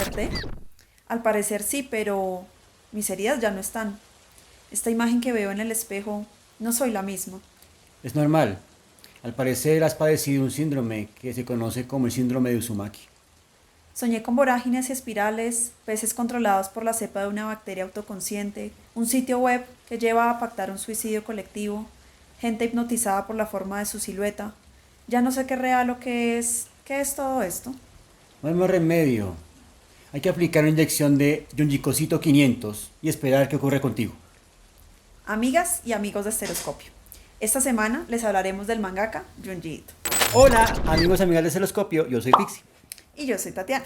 desperté? Al parecer sí, pero mis heridas ya no están. Esta imagen que veo en el espejo, no soy la misma. Es normal. Al parecer has padecido un síndrome que se conoce como el síndrome de Uzumaki. Soñé con vorágines y espirales, peces controlados por la cepa de una bacteria autoconsciente, un sitio web que lleva a pactar un suicidio colectivo, gente hipnotizada por la forma de su silueta. Ya no sé qué es real o qué es todo esto. No hay más remedio. Hay que aplicar una inyección de Yunjicosito 500 y esperar qué ocurre contigo. Amigas y amigos de Estereoscopio. Esta semana les hablaremos del mangaka Junji Ito. Hola amigos y amigas de Celoscopio, yo soy Pixie. Y yo soy Tatiana.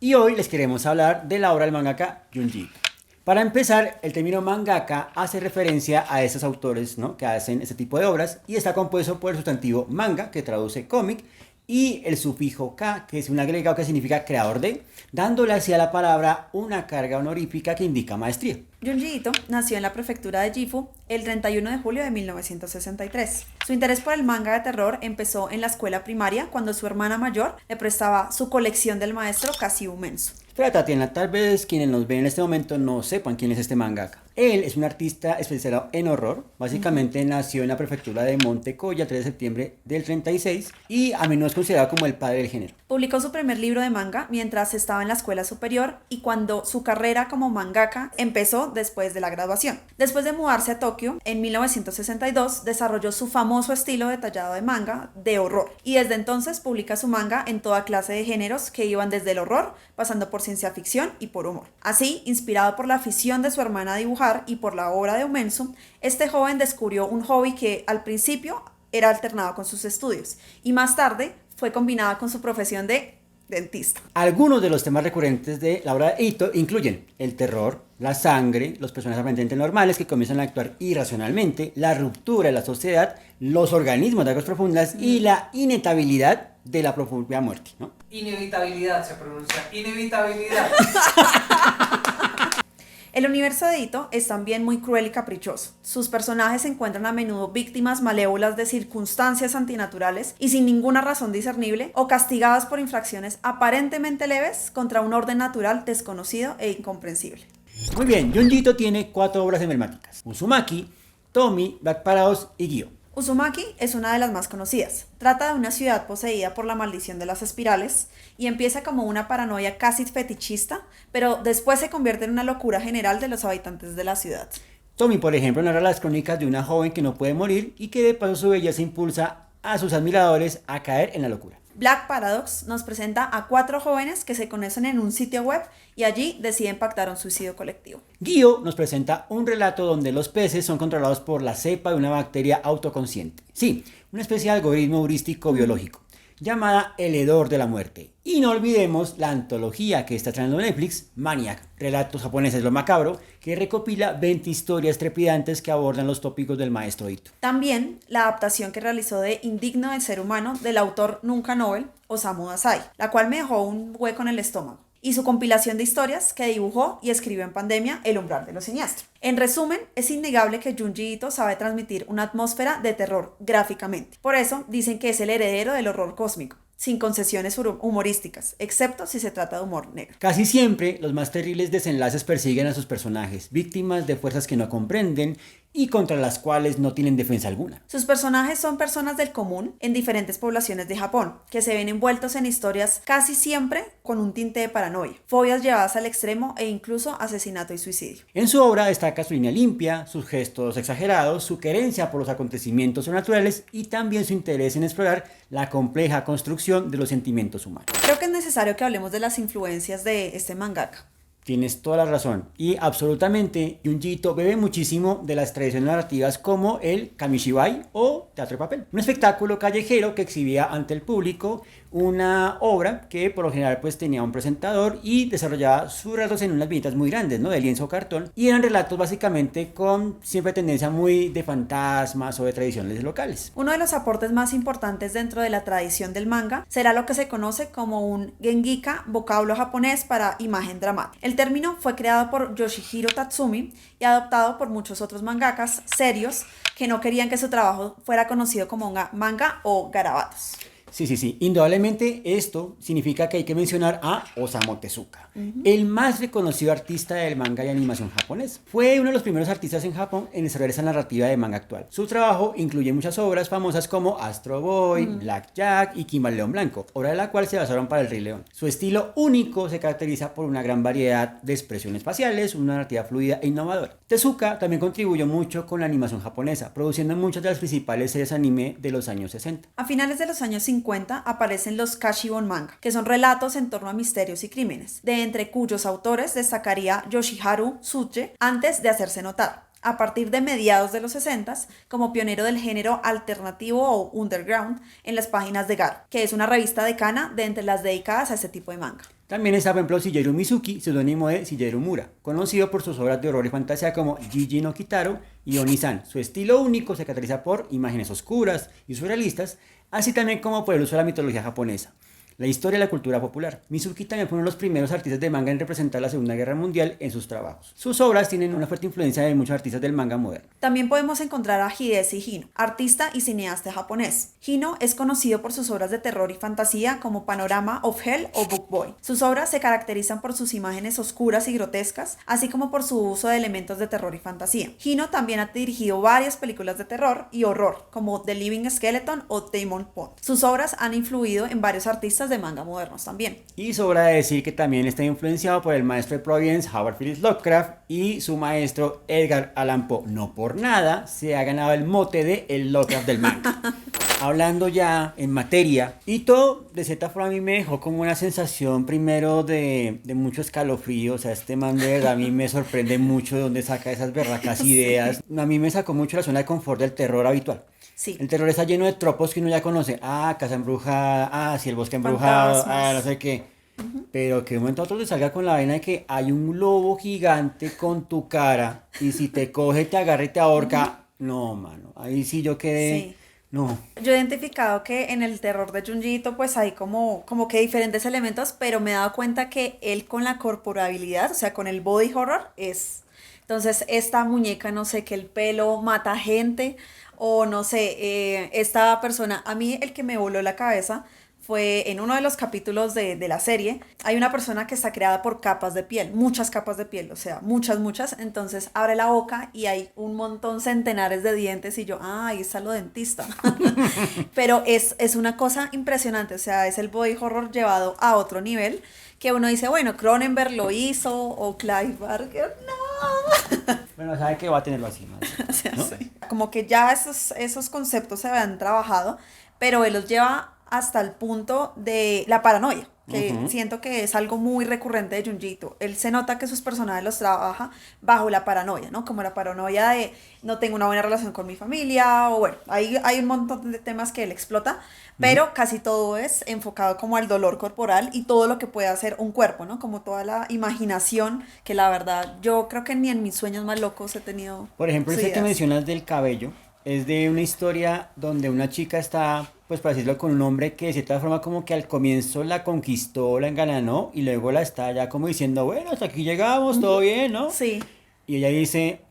Y hoy les queremos hablar de la obra del mangaka Junji Ito. Para empezar, el término mangaka hace referencia a esos autores, ¿no?, que hacen este tipo de obras y está compuesto por el sustantivo manga, que traduce cómic, y el sufijo ka, que es un agregado que significa creador de, dándole así a la palabra una carga honorífica que indica maestría. Junji Ito nació en la prefectura de Gifu el 31 de julio de 1963. Su interés por el manga de terror empezó en la escuela primaria cuando su hermana mayor le prestaba su colección del maestro Kazuo Mensu. Espera, Tatiana, tal vez quienes nos ven en este momento no sepan quién es este mangaka. Él es un artista especializado en horror. Básicamente nació en la prefectura de Montecoya el 3 de septiembre del 36 y a menudo es considerado como el padre del género. Publicó su primer libro de manga mientras estaba en la escuela superior y cuando su carrera como mangaka empezó después de la graduación. Después de mudarse a Tokio, en 1962 desarrolló su famoso estilo detallado de manga de horror y desde entonces publica su manga en toda clase de géneros que iban desde el horror, pasando por ciencia ficción y por humor. Así, inspirado por la afición de su hermana a dibujar y por la obra de Umensu, este joven descubrió un hobby que al principio era alternado con sus estudios y más tarde fue combinada con su profesión de dentista. Algunos de los temas recurrentes de la obra de Ito incluyen el terror, la sangre, los personajes aparentemente normales que comienzan a actuar irracionalmente, la ruptura de la sociedad, los organismos de aguas profundas y la inevitabilidad de la propia muerte, ¿no? Inevitabilidad se pronuncia. Inevitabilidad. El universo de Ito es también muy cruel y caprichoso. Sus personajes se encuentran a menudo víctimas malévolas de circunstancias antinaturales y sin ninguna razón discernible o castigadas por infracciones aparentemente leves contra un orden natural desconocido e incomprensible. Muy bien, Junji Ito tiene 4 obras emblemáticas: Uzumaki, Tommy, Black Paradox y Gyo. Uzumaki es una de las más conocidas. Trata de una ciudad poseída por la maldición de las espirales y empieza como una paranoia casi fetichista, pero después se convierte en una locura general de los habitantes de la ciudad. Tommy, por ejemplo, narra las crónicas de una joven que no puede morir y que de paso su belleza impulsa a sus admiradores a caer en la locura. Black Paradox nos presenta a 4 jóvenes que se conocen en un sitio web y allí deciden pactar un suicidio colectivo. Gyo nos presenta un relato donde los peces son controlados por la cepa de una bacteria autoconsciente. Sí, una especie de algoritmo heurístico biológico, llamada El Hedor de la Muerte. Y no olvidemos la antología que está trayendo Netflix, Maniac, relatos japoneses lo macabro, que recopila 20 historias trepidantes que abordan los tópicos del maestro Ito. También la adaptación que realizó de Indigno del ser humano del autor nunca Nobel, Osamu Dazai, la cual me dejó un hueco en el estómago, y su compilación de historias que dibujó y escribió en pandemia, El umbral de lo siniestro. En resumen, es innegable que Junji Ito sabe transmitir una atmósfera de terror gráficamente. Por eso dicen que es el heredero del horror cósmico, sin concesiones humorísticas, excepto si se trata de humor negro. Casi siempre los más terribles desenlaces persiguen a sus personajes, víctimas de fuerzas que no comprenden y contra las cuales no tienen defensa alguna. Sus personajes son personas del común en diferentes poblaciones de Japón, que se ven envueltos en historias casi siempre con un tinte de paranoia, fobias llevadas al extremo e incluso asesinato y suicidio. En su obra destaca su línea limpia, sus gestos exagerados, su querencia por los acontecimientos sobrenaturales y también su interés en explorar la compleja construcción de los sentimientos humanos. Creo que es necesario que hablemos de las influencias de este mangaka. Tienes toda la razón. Y absolutamente, Junji Ito bebe muchísimo de las tradiciones narrativas como el kamishibai o teatro de papel. Un espectáculo callejero que exhibía ante el público una obra que por lo general pues tenía un presentador y desarrollaba sus relatos en unas viñetas muy grandes, ¿no?, de lienzo o cartón, y eran relatos básicamente con siempre tendencia muy de fantasmas o de tradiciones locales. Uno de los aportes más importantes dentro de la tradición del manga será lo que se conoce como un gengika, vocablo japonés para imagen dramática. El término fue creado por Yoshihiro Tatsumi y adoptado por muchos otros mangakas serios que no querían que su trabajo fuera conocido como manga o garabatos. Sí. Indudablemente esto significa que hay que mencionar a Osamu Tezuka, el más reconocido artista del manga y animación japonés. Fue uno de los primeros artistas en Japón en desarrollar esa narrativa de manga actual. Su trabajo incluye muchas obras famosas como Astro Boy, Black Jack y Kimba el León Blanco, obra de la cual se basaron para el Rey León. Su estilo único se caracteriza por una gran variedad de expresiones faciales, una narrativa fluida e innovadora. Tezuka también contribuyó mucho con la animación japonesa, produciendo muchas de las principales series anime de los años 60. A finales de los años 50 aparecen los Kashibon manga, que son relatos en torno a misterios y crímenes, de entre cuyos autores destacaría Yoshiharu Tsuche antes de hacerse notar. A partir de mediados de los 60 como pionero del género alternativo o underground en las páginas de Garo, que es una revista decana de entre las dedicadas a este tipo de manga. También está, por ejemplo, Shigeru Mizuki, seudónimo de Shigeru Mura, conocido por sus obras de horror y fantasía como Jiji no Kitaro y Oni-san. Su estilo único se caracteriza por imágenes oscuras y surrealistas, así también como por el uso de la mitología japonesa, la historia y la cultura popular. Mizuki también fue uno de los primeros artistas de manga en representar la Segunda Guerra Mundial en sus trabajos. Sus obras tienen una fuerte influencia de muchos artistas del manga moderno. También podemos encontrar a Hidesi Hino, artista y cineasta japonés. Hino es conocido por sus obras de terror y fantasía como Panorama of Hell o Book Boy. Sus obras se caracterizan por sus imágenes oscuras y grotescas, así como por su uso de elementos de terror y fantasía. Hino también ha dirigido varias películas de terror y horror, como The Living Skeleton o Demon Pond. Sus obras han influido en varios artistas de manga modernos también. Y sobra decir que también está influenciado por el maestro de Providence, Howard Phillips Lovecraft, y su maestro Edgar Allan Poe. No por nada se ha ganado el mote de el Lovecraft del manga. Hablando ya en materia, y todo de cierta forma a mí me dejó como una sensación primero de mucho escalofrío. O sea, este man de verdad a mí me sorprende mucho de dónde saca esas berracas ideas. A mí me sacó mucho la zona de confort del terror habitual. Sí. El terror está lleno de tropos que uno ya conoce. Casa embrujada, sí, el bosque embrujado, Fantasmas. no sé qué. Pero que de un momento a otro te salga con la vaina de que hay un lobo gigante con tu cara y si te coge, te agarra y te ahorca. No, mano, ahí sí yo quedé... Sí. No. Yo he identificado que en el terror de Junjiito pues hay como que diferentes elementos, pero me he dado cuenta que él con la corporabilidad, o sea, con el body horror es... Entonces, esta muñeca, no sé, que el pelo mata gente, o no sé, esta persona, a mí el que me voló la cabeza fue en uno de los capítulos de la serie, hay una persona que está creada por capas de piel, muchas capas de piel, o sea, muchas, entonces abre la boca y hay un montón, centenares de dientes y yo, ahí está lo dentista. Pero es una cosa impresionante, o sea, es el body horror llevado a otro nivel, que uno dice, bueno, Cronenberg lo hizo, o Clive Barker, no. Bueno, sabe que va a tenerlo así, madre, O sea, ¿no? sí. Como que ya esos conceptos se habían trabajado, pero él los lleva hasta el punto de la paranoia, que siento que es algo muy recurrente de Junjiito. Él se nota que sus personajes los trabaja bajo la paranoia, ¿no? Como la paranoia de no tengo una buena relación con mi familia, o bueno, hay un montón de temas que él explota, pero casi todo es enfocado como al dolor corporal y todo lo que puede hacer un cuerpo, ¿no? Como toda la imaginación, que la verdad yo creo que ni en mis sueños más locos he tenido. Por ejemplo, ese que ideas. mencionas del cabello, es de una historia donde una chica está, pues para decirlo, con un hombre que de cierta forma como que al comienzo la conquistó, la engalanó y luego la está ya como diciendo, bueno, hasta aquí llegamos, todo bien, ¿no? Sí. Y ella dice,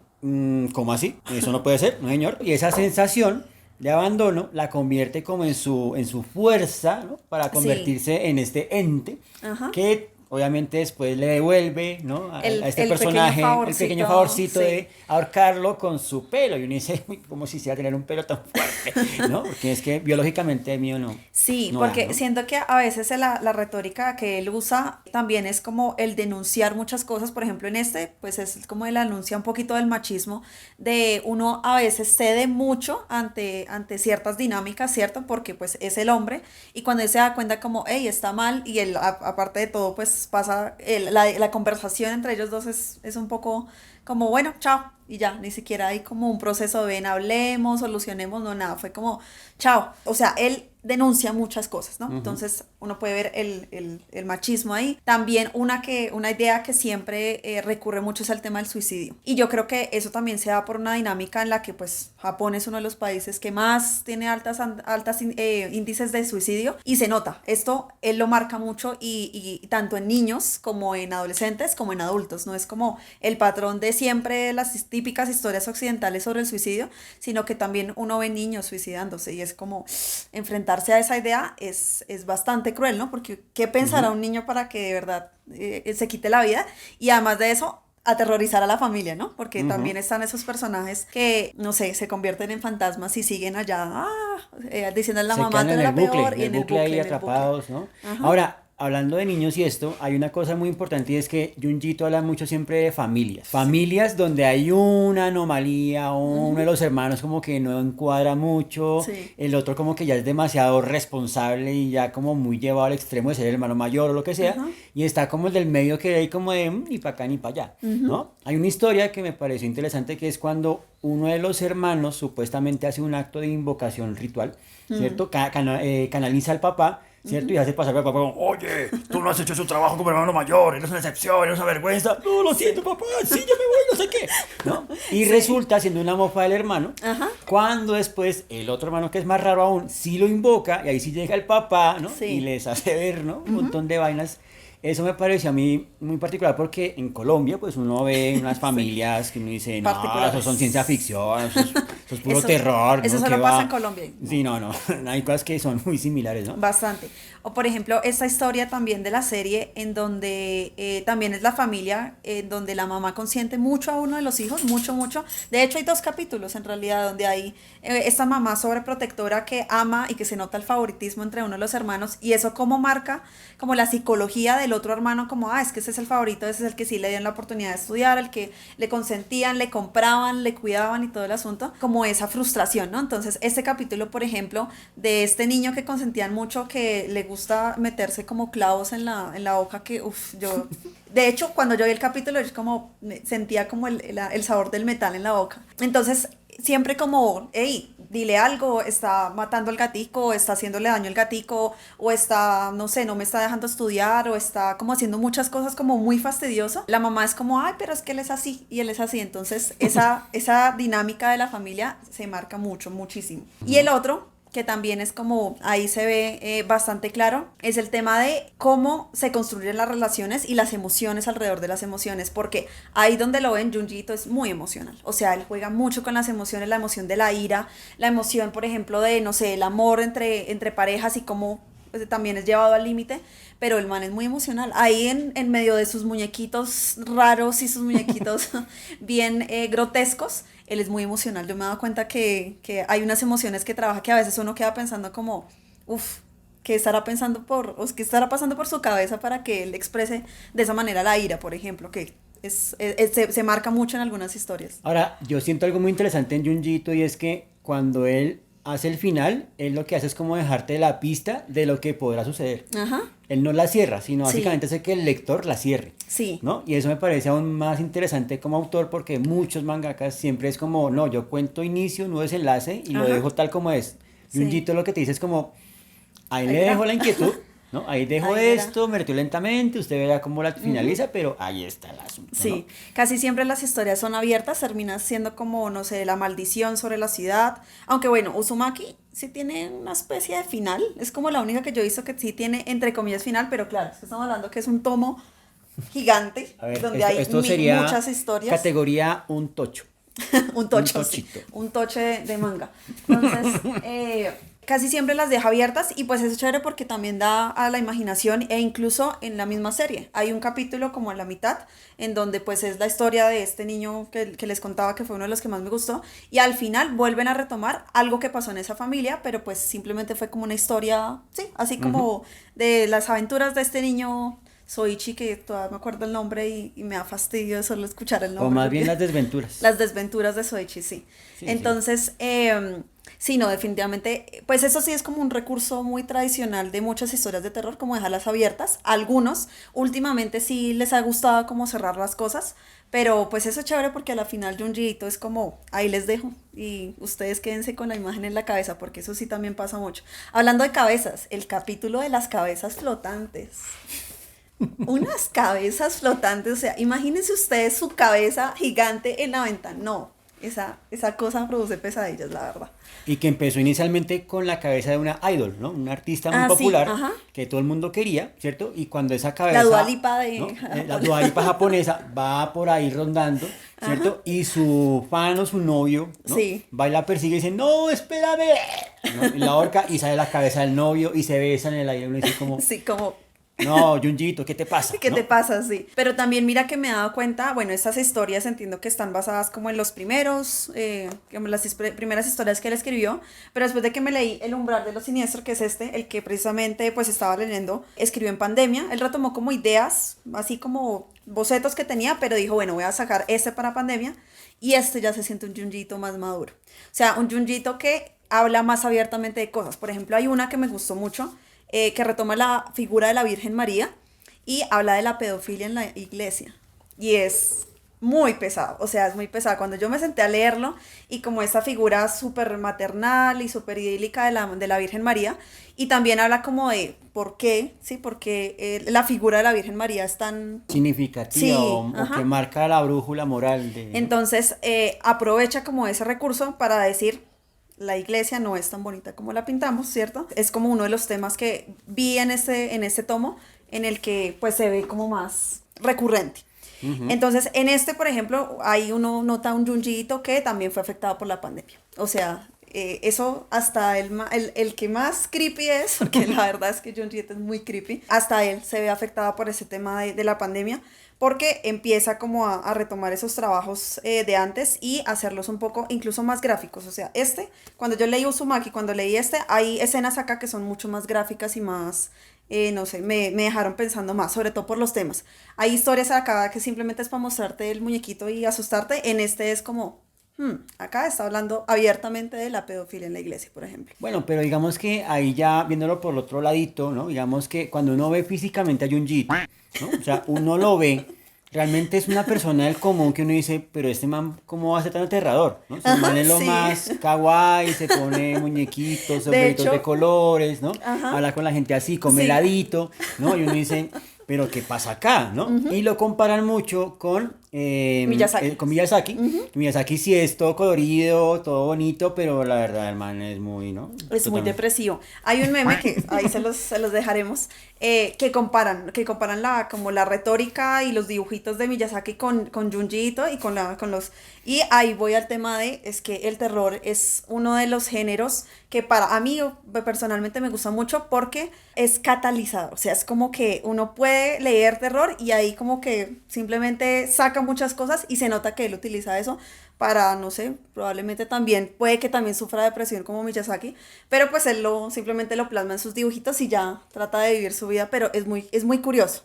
¿cómo así? Eso no puede ser, no señor. Y esa sensación de abandono la convierte como en su fuerza, ¿no? Para convertirse en este ente Ajá. que obviamente después le devuelve, ¿no? a este El personaje pequeño el pequeño favorcito, favorcito sí. de ahorcarlo con su pelo. Y uno dice, uy, ¿cómo si sea tener un pelo tan fuerte? ¿No? Porque es que biológicamente mío no. Sí, no porque da, ¿no? siento que a veces la retórica que él usa también es como el denunciar muchas cosas. Por ejemplo, en este, pues es como el anuncia un poquito del machismo, de uno a veces cede mucho ante ciertas dinámicas, ¿cierto? Porque pues es el hombre y cuando él se da cuenta como, hey, está mal y él, aparte de todo, pues pasa, la conversación entre ellos dos es un poco como, bueno, chao, y ya, ni siquiera hay como un proceso de ven, hablemos, solucionemos, no, nada, fue como, chao. O sea, él denuncia muchas cosas, ¿no? Entonces uno puede ver el machismo ahí. También una idea que siempre recurre mucho es el tema del suicidio. Y yo creo que eso también se da por una dinámica en la que pues Japón es uno de los países que más tiene altas índices de suicidio y se nota. Esto él lo marca mucho y tanto en niños como en adolescentes como en adultos. No es como el patrón de siempre las típicas historias occidentales sobre el suicidio, sino que también uno ve niños suicidándose y es como enfrentarse a esa idea es bastante cruel, ¿no? Porque ¿qué pensará un niño para que de verdad se quite la vida? Y además de eso, aterrorizar a la familia, ¿no? Porque también están esos personajes que, no sé, se convierten en fantasmas y siguen allá, diciendo a la Se mamá, quedan tú en eres el la bucle, peor, y en el bucle ahí en el bucle. atrapados, ¿no? Ajá. Ahora, hablando de niños y esto, hay una cosa muy importante y es que Junjito habla mucho siempre de familias. Familias donde hay una anomalía, uno de los hermanos como que no encuadra mucho, Sí. el otro como que ya es demasiado responsable y ya como muy llevado al extremo de ser el hermano mayor o lo que sea, Ajá. y está como el del medio que hay como de ni para acá ni para allá, ¿no? Hay una historia que me pareció interesante que es cuando uno de los hermanos supuestamente hace un acto de invocación ritual, ¿cierto? Canaliza al papá, ¿cierto? Y hace pasar al papá como, oye, tú no has hecho su trabajo como hermano mayor, eres una excepción, eres una vergüenza. No, lo siento, papá, sí, yo me voy, no sé qué, ¿no? Y resulta siendo una mofa del hermano, Ajá. cuando después el otro hermano, que es más raro aún, sí lo invoca, y ahí sí llega el papá, ¿no? Sí. Y les hace ver, ¿no? Un montón de vainas. Eso me pareció a mí muy particular porque en Colombia pues uno ve unas familias que uno dice, no, Particulares. eso son ciencia ficción, eso es puro Eso- terror, ¿no? eso solo ¿Qué pasa va? en Colombia. Sí, no, hay cosas que son muy similares, ¿no? Bastante. O por ejemplo, esta historia también de la serie en donde también es la familia, en donde la mamá consiente mucho a uno de los hijos, mucho, mucho. De hecho, hay 2 capítulos en realidad donde hay esta mamá sobreprotectora que ama y que se nota el favoritismo entre uno de los hermanos y eso como marca como la psicología del otro hermano, como, es que ese es el favorito, ese es el que sí le dieron la oportunidad de estudiar, el que le consentían, le compraban, le cuidaban y todo el asunto, como esa frustración, ¿no? Entonces, este capítulo, por ejemplo, de este niño que consentían mucho, que le gusta meterse como clavos en la boca, que, yo... De hecho, cuando yo vi el capítulo, yo como sentía como el sabor del metal en la boca. Entonces, siempre como, hey, dile algo, está matando al gatico, está haciéndole daño al gatico, o está, no sé, no me está dejando estudiar, o está como haciendo muchas cosas como muy fastidioso. La mamá es como, ay, pero es que él es así, y él es así. Entonces, esa dinámica de la familia se marca mucho, muchísimo. Y el otro, que también es como, ahí se ve bastante claro, es el tema de cómo se construyen las relaciones y las emociones alrededor de las emociones, porque ahí donde lo ven, Junjito es muy emocional, o sea, él juega mucho con las emociones, la emoción de la ira, la emoción, por ejemplo, de, no sé, el amor entre parejas y cómo también es llevado al límite, pero el man es muy emocional. Ahí en medio de sus muñequitos raros y sus muñequitos bien grotescos, él es muy emocional. Yo me he dado cuenta que hay unas emociones que trabaja que a veces uno queda pensando como, ¿qué estará pensando qué estará pasando por su cabeza para que él exprese de esa manera la ira, por ejemplo, que se marca mucho en algunas historias. Ahora, yo siento algo muy interesante en Junjito y es que cuando él hace el final, él lo que hace es como dejarte la pista de lo que podrá suceder. Ajá. Él no la cierra, sino Sí. básicamente hace que el lector la cierre. Sí. ¿No? Y eso me parece aún más interesante como autor porque muchos mangakas siempre es como, no, yo cuento inicio, no desenlace y lo Ajá. dejo tal como es. Sí. Junjito lo que te dice es como, ahí Ahí le verá. dejo la inquietud, ¿no? Ahí dejo Ahí verá. esto, me retiro lentamente, usted verá cómo la finaliza, pero ahí está el asunto, Sí, ¿no? casi siempre las historias son abiertas, termina siendo como, no sé, la maldición sobre la ciudad, aunque bueno, Uzumaki sí tiene una especie de final, es como la única que yo he visto que sí tiene, entre comillas, final, pero claro, es que estamos hablando que es un tomo gigante, A ver, donde hay esto sería muchas historias. categoría un tocho. Un tocho, un sí, tochito. un toche de manga. Entonces, casi siempre las deja abiertas y pues es chévere porque también da a la imaginación e incluso en la misma serie. Hay un capítulo como a la mitad en donde pues es la historia de este niño que les contaba que fue uno de los que más me gustó y al final vuelven a retomar algo que pasó en esa familia, pero pues simplemente fue como una historia, sí, así como de las aventuras de este niño Soichi, que todavía me acuerdo el nombre y me da fastidio solo escuchar el nombre. O más porque- bien las desventuras. Las desventuras de Soichi, sí. Sí, Entonces, sí, no, definitivamente, pues eso sí es como un recurso muy tradicional de muchas historias de terror, como dejarlas abiertas. Algunos, últimamente sí les ha gustado como cerrar las cosas, pero pues eso es chévere porque a la final Junjiito es como, ahí les dejo y ustedes quédense con la imagen en la cabeza, porque eso sí también pasa mucho. Hablando de cabezas, el capítulo de las cabezas flotantes. Unas cabezas flotantes, o sea, imagínense ustedes su cabeza gigante en la ventana. No, esa cosa produce pesadillas, la verdad. Y que empezó inicialmente con la cabeza de una idol, ¿no? Una artista muy Ah, sí, popular ajá. que todo el mundo quería, ¿cierto? Y cuando esa cabeza... La Dua Lipa de... ¿no? La Dua Lipa japonesa va por ahí rondando, ¿cierto? Y su fan o su novio, ¿no? Sí. Va y la persigue y dice, no, espérame, ¿no? Y la ahorca y sale la cabeza del novio y se besan en el aire. Uno dice como, Sí, como... no, Junjito, ¿qué te pasa? ¿Qué ¿no? te pasa? Sí. Pero también mira que me he dado cuenta, bueno, estas historias entiendo que están basadas como en los primeros, como las primeras historias que él escribió, pero después de que me leí El umbral de lo siniestro, que es el que precisamente pues estaba leyendo, escribió en pandemia, él retomó como ideas, así como bocetos que tenía, pero dijo, bueno, voy a sacar para pandemia, y ya se siente un Junjito más maduro. O sea, un Junjito que habla más abiertamente de cosas. Por ejemplo, hay una que me gustó mucho, que retoma la figura de la Virgen María y habla de la pedofilia en la iglesia. Y es muy pesado, o sea, es muy pesado. Cuando yo me senté a leerlo y como esta figura súper maternal y súper idílica de la Virgen María, y también habla como de por qué, ¿sí? Porque la figura de la Virgen María es tan... Significativa Sí, o ajá. que marca la brújula moral de... Entonces, aprovecha como ese recurso para decir, la iglesia no es tan bonita como la pintamos, ¿cierto? Es como uno de los temas que vi en este tomo, en el que pues se ve como más recurrente. Entonces, en por ejemplo, ahí uno nota un Junjiito que también fue afectado por la pandemia. O sea, eso hasta el que más creepy es, porque la verdad es que Junjiito es muy creepy, hasta él se ve afectado por ese tema de la pandemia, porque empieza como a retomar esos trabajos de antes y hacerlos un poco incluso más gráficos. O sea, cuando yo leí Uzumaki, cuando leí hay escenas acá que son mucho más gráficas y más, no sé, me dejaron pensando más, sobre todo por los temas. Hay historias acá que simplemente es para mostrarte el muñequito y asustarte. En es como, acá está hablando abiertamente de la pedofilia en la iglesia, por ejemplo. Bueno, pero digamos que ahí ya viéndolo por el otro ladito, ¿no? Digamos que cuando uno ve físicamente a Junjito, ¿no? O sea, uno lo ve, realmente es una persona del común que uno dice, pero este man, ¿cómo va a ser tan aterrador? ¿No? Si el man es lo Sí. más kawaii, se pone muñequitos, sombreritos de hecho, colores, ¿no? ajá. Habla con la gente así, come Sí. heladito, ¿no? Y uno dice, pero ¿qué pasa acá? ¿No? Y lo comparan mucho con Miyazaki. con Miyazaki. Miyazaki sí es todo colorido, todo bonito, pero la verdad el man es muy, ¿no? Es muy Totalmente. depresivo. Hay un meme que ahí se los dejaremos, que comparan como la retórica y los dibujitos de Miyazaki con Junjiito y con los... Y ahí voy al tema es que el terror es uno de los géneros que a mí personalmente me gusta mucho porque es catalizador. O sea, es como que uno puede leer terror y ahí como que simplemente saca muchas cosas y se nota que él utiliza eso para, no sé, probablemente puede que también sufra depresión como Miyazaki, pero pues él simplemente lo plasma en sus dibujitos y ya trata de vivir su vida, pero es muy curioso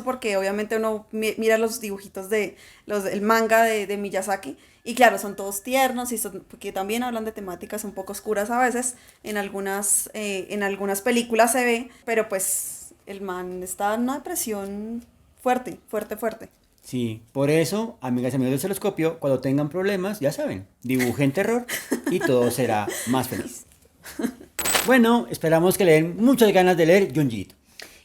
porque obviamente uno mira los dibujitos el manga de Miyazaki y claro, son todos tiernos y porque también hablan de temáticas un poco oscuras a veces, en algunas películas se ve, pero pues el man está en una depresión fuerte. Sí, por eso, amigas y amigos del Celoscopio, cuando tengan problemas, ya saben, dibujen terror y todo será más feliz. Bueno, esperamos que le den muchas ganas de leer Junjito.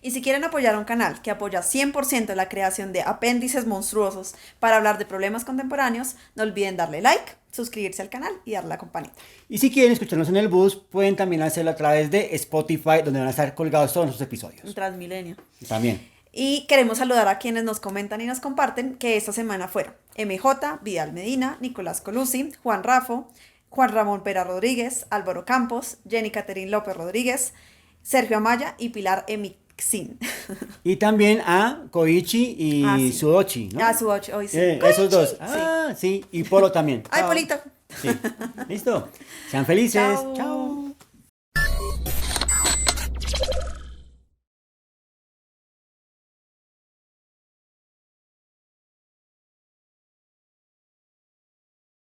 Y si quieren apoyar a un canal que apoya 100% la creación de apéndices monstruosos para hablar de problemas contemporáneos, no olviden darle like, suscribirse al canal y darle a la campanita. Y si quieren escucharnos en el bus, pueden también hacerlo a través de Spotify, donde van a estar colgados todos los episodios. Transmilenio. También. Y queremos saludar a quienes nos comentan y nos comparten que esta semana fueron MJ, Vidal Medina, Nicolás Colusi, Juan Rafo, Juan Ramón Pera Rodríguez, Álvaro Campos, Jenny Caterín López Rodríguez, Sergio Amaya y Pilar Emixin. Y también a Koichi y Sí. Sudochi, ¿no? Sudochi, hoy sí. Esos dos. Sí. Ah, sí. Y Polo también. Ay, Chao. Polito. Sí. Listo. Sean felices. Chao. Chao.